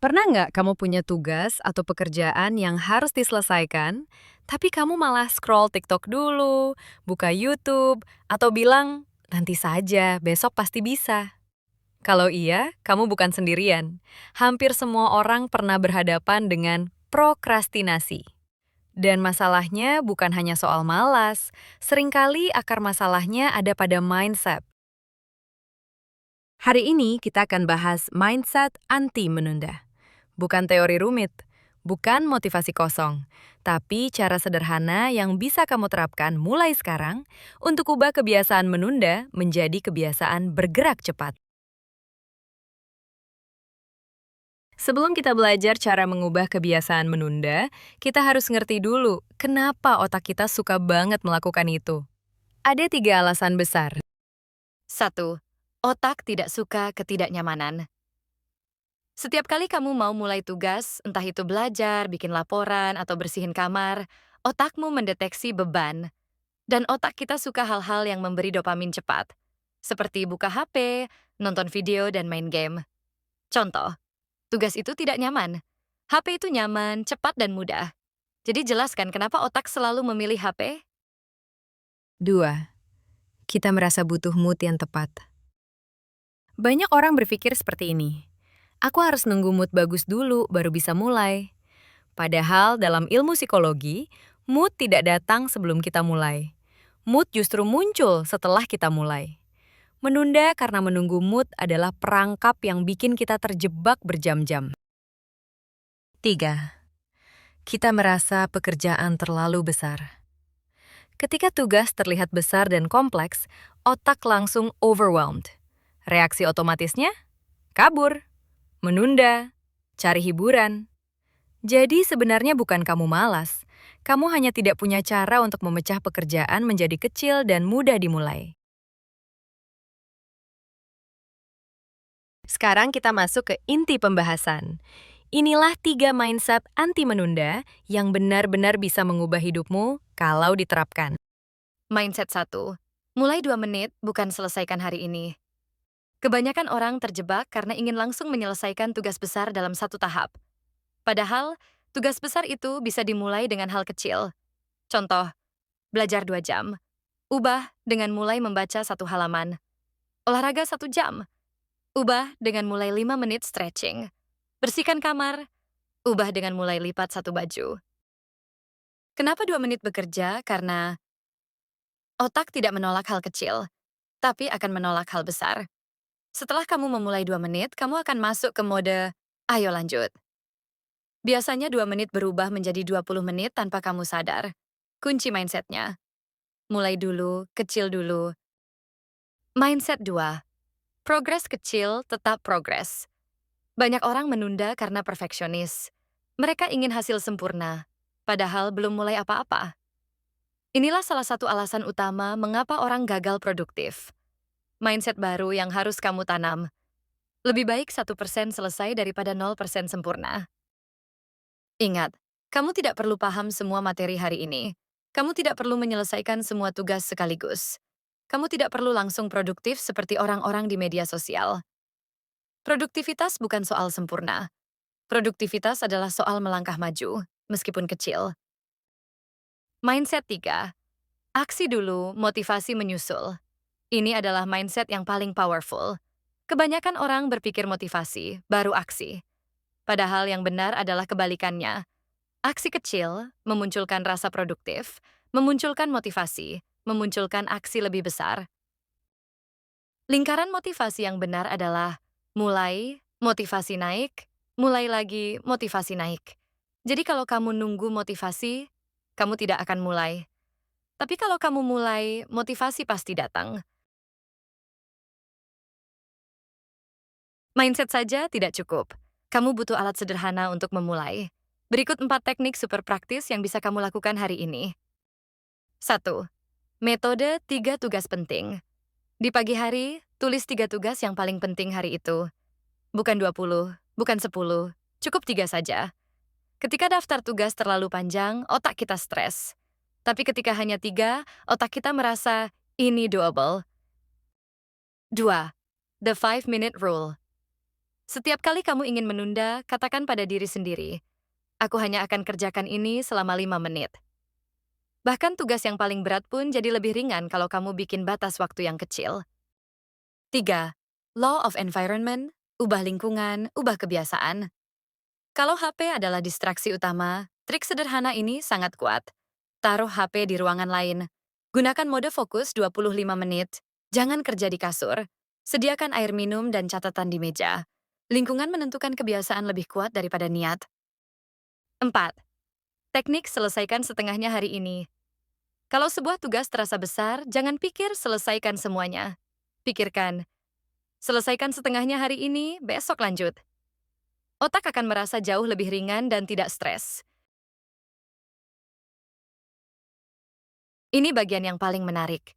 Pernah nggak kamu punya tugas atau pekerjaan yang harus diselesaikan, tapi kamu malah scroll TikTok dulu, buka YouTube, atau bilang, nanti saja, besok pasti bisa. Kalau iya, kamu bukan sendirian. Hampir semua orang pernah berhadapan dengan prokrastinasi. Dan masalahnya bukan hanya soal malas, seringkali akar masalahnya ada pada mindset. Hari ini kita akan bahas mindset anti menunda. Bukan teori rumit, bukan motivasi kosong, tapi cara sederhana yang bisa kamu terapkan mulai sekarang untuk ubah kebiasaan menunda menjadi kebiasaan bergerak cepat. Sebelum kita belajar cara mengubah kebiasaan menunda, kita harus ngerti dulu kenapa otak kita suka banget melakukan itu. Ada 3 alasan besar. 1. Otak tidak suka ketidaknyamanan. Setiap kali kamu mau mulai tugas, entah itu belajar, bikin laporan, atau bersihin kamar, otakmu mendeteksi beban. Dan otak kita suka hal-hal yang memberi dopamin cepat, seperti buka HP, nonton video, dan main game. Contoh, tugas itu tidak nyaman. HP itu nyaman, cepat, dan mudah. Jadi jelaskan kenapa otak selalu memilih HP? 2. Kita merasa butuh mood yang tepat. Banyak orang berpikir seperti ini. Aku harus nunggu mood bagus dulu baru bisa mulai. Padahal dalam ilmu psikologi, mood tidak datang sebelum kita mulai. Mood justru muncul setelah kita mulai. Menunda karena menunggu mood adalah perangkap yang bikin kita terjebak berjam-jam. 3. Kita merasa pekerjaan terlalu besar. Ketika tugas terlihat besar dan kompleks, otak langsung overwhelmed. Reaksi otomatisnya? Kabur, menunda, cari hiburan. Jadi sebenarnya bukan kamu malas. Kamu hanya tidak punya cara untuk memecah pekerjaan menjadi kecil dan mudah dimulai. Sekarang kita masuk ke inti pembahasan. Inilah 3 mindset anti menunda yang benar-benar bisa mengubah hidupmu kalau diterapkan. Mindset 1. Mulai 2 menit, bukan selesaikan hari ini. Kebanyakan orang terjebak karena ingin langsung menyelesaikan tugas besar dalam satu tahap. Padahal, tugas besar itu bisa dimulai dengan hal kecil. Contoh, belajar 2 jam. Ubah dengan mulai membaca 1 halaman. Olahraga 1 jam. Ubah dengan mulai 5 menit stretching. Bersihkan kamar. Ubah dengan mulai lipat 1 baju. Kenapa 2 menit bekerja? Karena otak tidak menolak hal kecil, tapi akan menolak hal besar. Setelah kamu memulai 2 menit, kamu akan masuk ke mode, ayo lanjut. Biasanya 2 menit berubah menjadi 20 menit tanpa kamu sadar. Kunci mindsetnya. Mulai dulu, kecil dulu. Mindset 2. Progres kecil tetap progres. Banyak orang menunda karena perfeksionis. Mereka ingin hasil sempurna, padahal belum mulai apa-apa. Inilah salah satu alasan utama mengapa orang gagal produktif. Mindset baru yang harus kamu tanam. Lebih baik 1% selesai daripada 0% sempurna. Ingat, kamu tidak perlu paham semua materi hari ini. Kamu tidak perlu menyelesaikan semua tugas sekaligus. Kamu tidak perlu langsung produktif seperti orang-orang di media sosial. Produktivitas bukan soal sempurna. Produktivitas adalah soal melangkah maju, meskipun kecil. Mindset 3. Aksi dulu, motivasi menyusul. Ini adalah mindset yang paling powerful. Kebanyakan orang berpikir motivasi, baru aksi. Padahal yang benar adalah kebalikannya. Aksi kecil memunculkan rasa produktif, memunculkan motivasi, memunculkan aksi lebih besar. Lingkaran motivasi yang benar adalah mulai, motivasi naik, mulai lagi, motivasi naik. Jadi kalau kamu nunggu motivasi, kamu tidak akan mulai. Tapi kalau kamu mulai, motivasi pasti datang. Mindset saja tidak cukup. Kamu butuh alat sederhana untuk memulai. Berikut 4 teknik super praktis yang bisa kamu lakukan hari ini. 1. Metode 3 tugas penting. Di pagi hari, tulis 3 tugas yang paling penting hari itu. Bukan 20, bukan 10, cukup 3 saja. Ketika daftar tugas terlalu panjang, otak kita stres. Tapi ketika hanya 3, otak kita merasa ini doable. 2. The 5-minute rule. Setiap kali kamu ingin menunda, katakan pada diri sendiri, aku hanya akan kerjakan ini selama 5 menit. Bahkan tugas yang paling berat pun jadi lebih ringan kalau kamu bikin batas waktu yang kecil. 3. Law of Environment, ubah lingkungan, ubah kebiasaan. Kalau HP adalah distraksi utama, trik sederhana ini sangat kuat. Taruh HP di ruangan lain. Gunakan mode fokus 25 menit. Jangan kerja di kasur. Sediakan air minum dan catatan di meja. Lingkungan menentukan kebiasaan lebih kuat daripada niat. 4. Teknik selesaikan setengahnya hari ini. Kalau sebuah tugas terasa besar, jangan pikir selesaikan semuanya. Pikirkan, selesaikan setengahnya hari ini, besok lanjut. Otak akan merasa jauh lebih ringan dan tidak stres. Ini bagian yang paling menarik.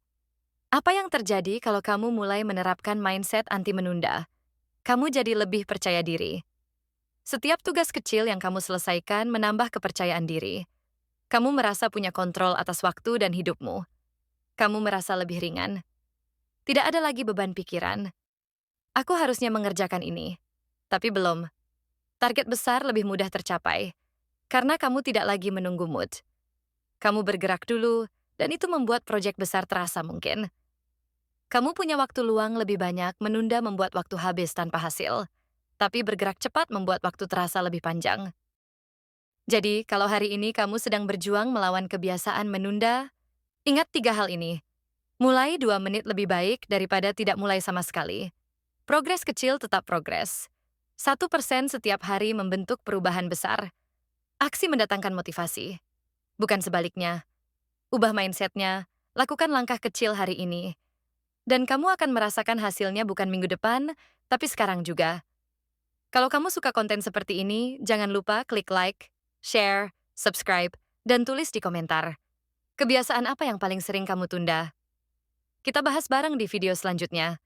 Apa yang terjadi kalau kamu mulai menerapkan mindset anti menunda? Kamu jadi lebih percaya diri. Setiap tugas kecil yang kamu selesaikan menambah kepercayaan diri. Kamu merasa punya kontrol atas waktu dan hidupmu. Kamu merasa lebih ringan. Tidak ada lagi beban pikiran. Aku harusnya mengerjakan ini. Tapi belum. Target besar lebih mudah tercapai. Karena kamu tidak lagi menunggu mood. Kamu bergerak dulu, dan itu membuat proyek besar terasa mungkin. Kamu punya waktu luang lebih banyak menunda membuat waktu habis tanpa hasil. Tapi bergerak cepat membuat waktu terasa lebih panjang. Jadi, kalau hari ini kamu sedang berjuang melawan kebiasaan menunda, ingat 3 hal ini. Mulai 2 menit lebih baik daripada tidak mulai sama sekali. Progres kecil tetap progres. 1% setiap hari membentuk perubahan besar. Aksi mendatangkan motivasi. Bukan sebaliknya. Ubah mindsetnya, lakukan langkah kecil hari ini. Dan kamu akan merasakan hasilnya bukan minggu depan, tapi sekarang juga. Kalau kamu suka konten seperti ini, jangan lupa klik like, share, subscribe, dan tulis di komentar. Kebiasaan apa yang paling sering kamu tunda? Kita bahas bareng di video selanjutnya.